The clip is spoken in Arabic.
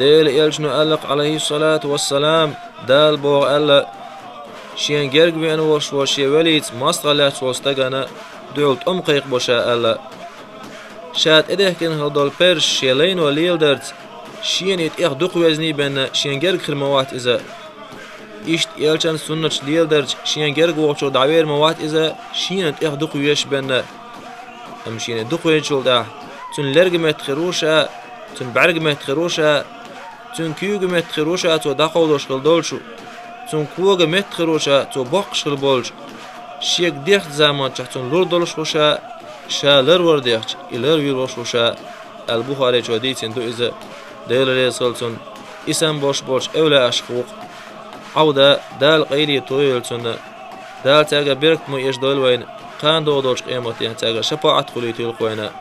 ديل يلجنو ألق عليه الصلاة والسلام دال بوغ ألا شين جرق بين وشي وليت ماستغلات وستغانا دولت قيق بوشا ألا شات إده كن هدول بيرش شيلين وليل درت شين يتيخ دوق وزني بين شين جرق خرموات إذا إشت يلجن سنة ليل درت شين جرق وقشو دعوير موات إذا شين يتيخ دوق ويش بين أم شين دوق ويشول ده تن لرق متخروشا تن بعرق متخروشا تن كيوغ متخروشا تو داقودوش خلدولشو تن كوغ متخروشا تو بقش خلبولش شيك ديخت زمان تحتن لور دولش خوشا شالر ورديخت إلر ويروش خوشا البخاري جديتين دو إذا ديل ريسلتن إسم بوش أولا أشخوق عودة دال قيري تويلتن دال تاغا بيركت مو إيش دول وين قان دو دوش قيمتين تاغا شفاعت خليتو القوينة